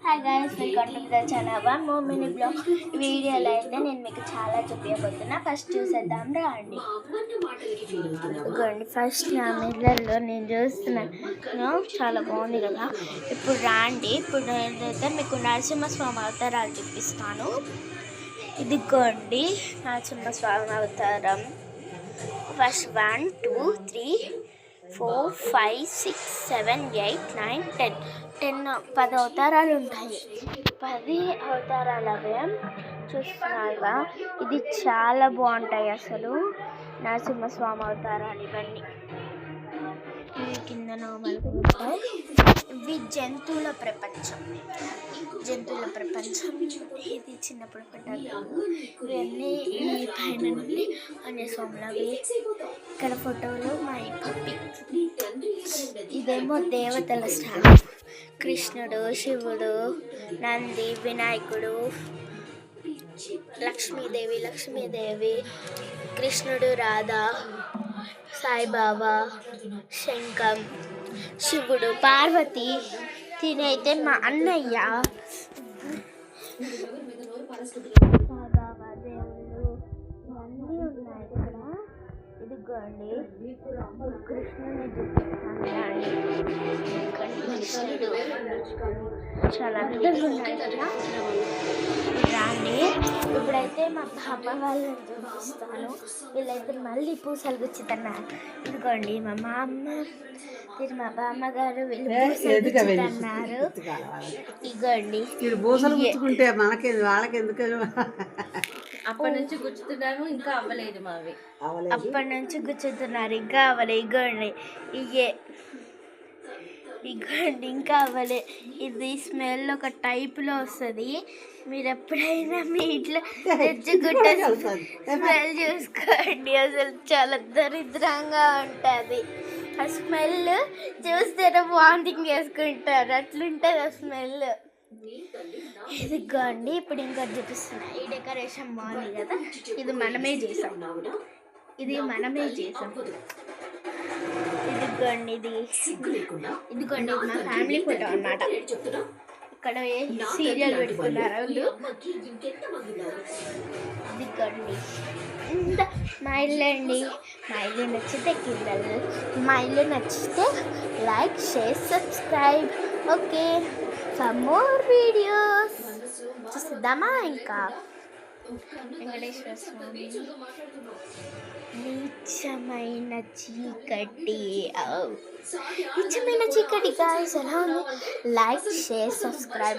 Hi guys, welcome to the channel. One more mini blog వీడియోలో అయితే నేను మీకు చాలా చూపించబోతున్నా. ఫస్ట్ చూసేద్దాం రండి. ఇదిగోండి, ఫస్ట్ నా మిర్రర్లో నేను చూస్తున్నాను, చాలా బాగుంది కదా. ఇప్పుడు రండి, ఇప్పుడు నేనైతే మీకు నరసింహస్వామి అవతారాలు చూపిస్తాను. ఇదిగోండి నరసింహస్వామి అవతారం. ఫస్ట్ 1 2 3 4 5 6 7 8 9 10 అవతారాలు ఉంటాయి. 10 అవతారాలు అవే చూస్తున్నారుగా. ఇది చాలా బాగుంటాయి అసలు నరసింహస్వామి అవతారాలు ఇవన్నీ. కింద నామాలు ఉంటాయి. ఇవి జంతువుల ప్రపంచం. ఇది చిన్నప్పుడు పడ్డారు ఇవన్నీ. ఈ పైన నుండి అన్యస్వాములవి. ఇక్కడ ఫోటోలు మా పప్పి. ఇదేమో దేవతల స్థానం. కృష్ణుడు, శివుడు, నంది, వినాయకుడు, లక్ష్మీదేవి, కృష్ణుడు, రాధ, సాయిబాబా, శంఖం, శివుడు, పార్వతి. తినైతే మా అన్నయ్య. సాయిబాబా దేవుళ్ళు ఇవన్నీ ఉన్నాయి ఇక్కడ. ఇదిగోండి కృష్ణుని కృష్ణుడు చాలా అందంగా ఉన్నాయి కదా. రాండి, ఇప్పుడైతే మా పాప వాళ్ళని చూపిస్తాను. వీళ్ళైతే మళ్ళీ పూసలు గుచ్చుతున్నారు. ఇదిగోండి మా అమ్మ, మా బామ్మగారు వీళ్ళు పూసలు గుచ్చుతున్నారు. ఇదిగోండి పూసలు గుచ్చుకుంటే మనకి వాళ్ళకి ఎందుకు అప్పటి నుంచి గుచ్చుతున్నారు, ఇంకా అవ్వలేదు మావి. అప్పటి నుంచి గుచ్చుతున్నారు, ఇంకా అవ్వలేదు. ఇగోండి ఇంకా అవ్వలే. ఇది స్మెల్ ఒక టైప్లో వస్తుంది. మీరు ఎప్పుడైనా మీ ఇంట్లో తెచ్చుకుంటే స్మెల్ చూసుకోండి. అసలు చాలా దరిద్రంగా ఉంటుంది. ఆ స్మెల్ చూస్తేనే వామిటింగ్ చేసుకుంటారు, అట్లుంటుంది ఆ స్మెల్. ఇదిగోండి ఇప్పుడు ఇంకోటి చూపిస్తున్నా. ఈ డెకరేషన్ బాగుంది కదా. ఇది మనమే చేసాం. ఇదిగోండి మా ఫ్యామిలీ ఫోటో అన్నమాట. ఇక్కడ సీరియల్ పెట్టుకున్నారు వాళ్ళు. ఇదిగోండి ఇంత మా ఇల్లు అండి. మా ఇల్లు నచ్చితే కిందలు, మా ఇల్లు నచ్చితే like, share, subscribe. Okay, for more videos చూద్దామా. ఇంకా వెంకటేశ్వర స్వామి. నీచమైన చీకటి గాయ్స్ ఎలా ఉంది. Like, share, subscribe.